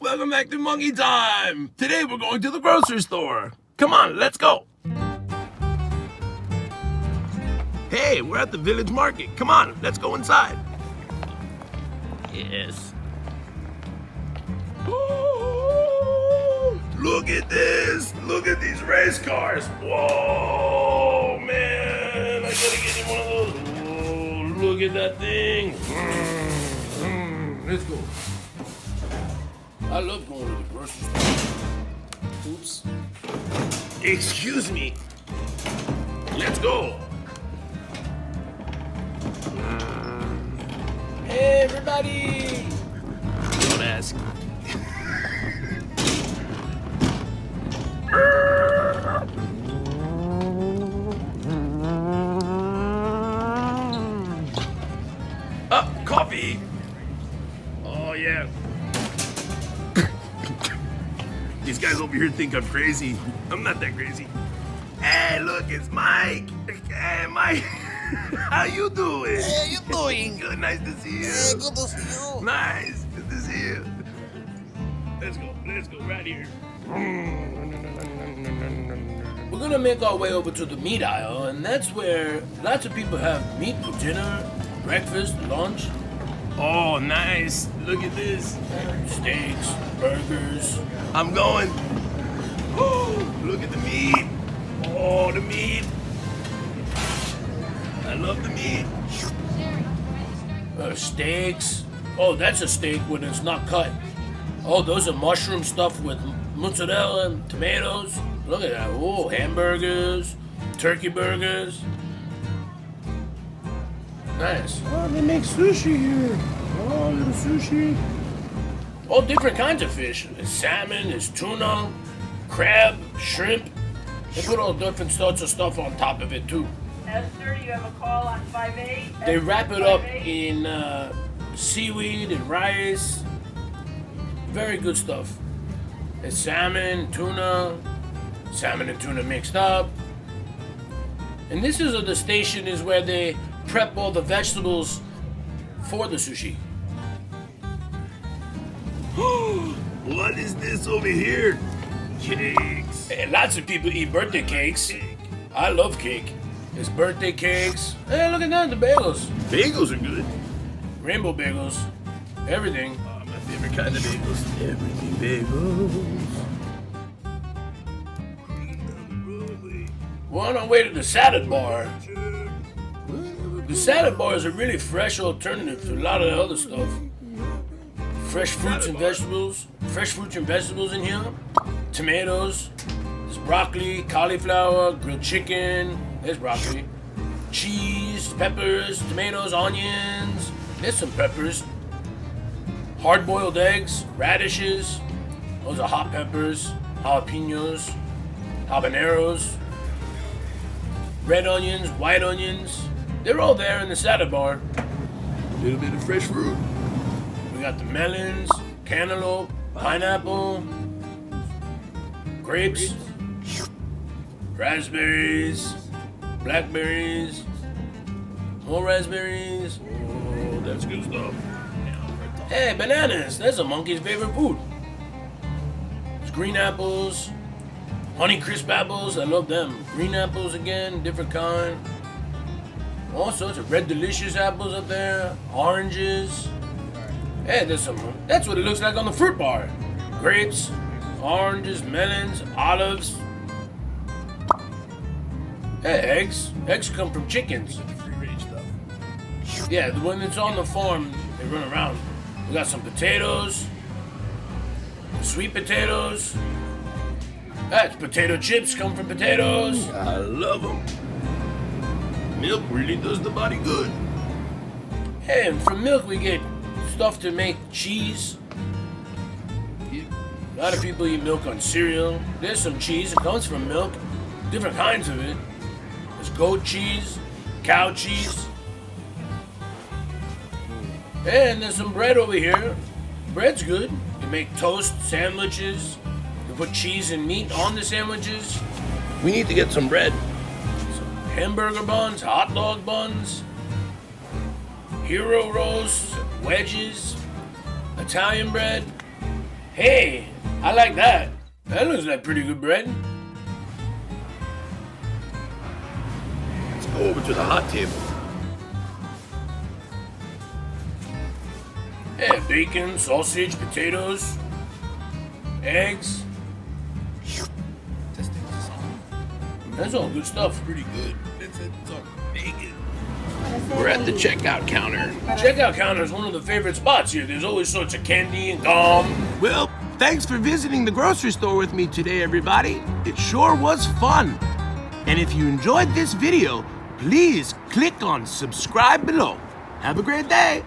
Welcome back to Monkey Time! Today we're going to the grocery store. Come on, let's go! Hey, we're at the village market. Come on, let's go inside. Yes. Oh, look at this! Look at these race cars! Whoa, man! I gotta get in one of those. Whoa, look at that thing! Let's go. I love going to the grocery store. Oops. Excuse me. Let's go. Hey, everybody. Don't ask. Coffee. Oh, yeah. These guys over here think I'm crazy. I'm not that crazy. Hey, look, it's Mike. Hey, Mike. How you doing? Hey, you doing? Good, nice to see you. Hey, good to see you. Nice, good to see you. Let's go, right here. We're gonna make our way over to the meat aisle, and that's where lots of people have meat for dinner, breakfast, lunch. Oh, nice. Look at this. Steaks, burgers. I'm going. Oh, look at the meat. Oh, the meat. I love the meat. Steaks. Oh, that's a steak when it's not cut. Oh, those are mushroom stuffed with mozzarella and tomatoes. Look at that. Oh, hamburgers, turkey burgers. Nice. Oh, they make sushi here. Oh, little sushi. All different kinds of fish. There's salmon, there's tuna, crab, shrimp. They put all different sorts of stuff on top of it too. Esther, you have a call on 5-8? They wrap it up in seaweed and rice. Very good stuff. There's salmon and tuna mixed up. And this is the station is where they prep all the vegetables for the sushi. What is this over here? Cakes. Hey, lots of people eat birthday cakes. I love cake. There's birthday cakes. Hey, look at that, the bagels. Bagels are good. Rainbow bagels. Everything. Oh, my favorite kind of bagels. Everything bagels. We're on our way to the salad bar. The salad bar is a really fresh alternative to a lot of the other stuff. Fresh fruits and vegetables. Fresh fruits and vegetables in here. Tomatoes. There's broccoli, cauliflower, grilled chicken. There's broccoli. Cheese, peppers, tomatoes, onions. There's some peppers. Hard-boiled eggs, radishes. Those are hot peppers, jalapenos, habaneros. Red onions, white onions. They're all there in the salad bar. A little bit of fresh fruit. We got the melons, cantaloupe, pineapple, grapes, raspberries, blackberries, more raspberries. Oh, that's good stuff. Hey, bananas. That's a monkey's favorite food. There's green apples, Honey Crisp apples. I love them. Green apples again, different kind. All sorts of red delicious apples up there. Oranges. Hey, there's some. That's what it looks like on the fruit bar. Grapes, oranges, melons, olives. Hey, eggs. Eggs come from chickens. Free-range stuff. Yeah, the one that's on the farm, they run around. We got some potatoes. Sweet potatoes. That's potato chips come from potatoes. I love them. Milk really does the body good. Hey, and from milk we get stuff to make cheese. A lot of people eat milk on cereal. There's some cheese that comes from milk. Different kinds of it. There's goat cheese, cow cheese. And there's some bread over here. Bread's good. You make toast, sandwiches. You put cheese and meat on the sandwiches. We need to get some bread. Some hamburger buns, hot dog buns, hero rolls, wedges, Italian bread, Hey, I like that. That looks like pretty good bread. Let's go over to the hot table. Yeah, bacon, sausage, potatoes, eggs. That's all good stuff. Pretty good. It's all bacon. We're at the checkout counter. Checkout counter is one of the favorite spots here. There's always sorts of candy and gum. Well, thanks for visiting the grocery store with me today, everybody. It sure was fun. And if you enjoyed this video, please click on subscribe below. Have a great day.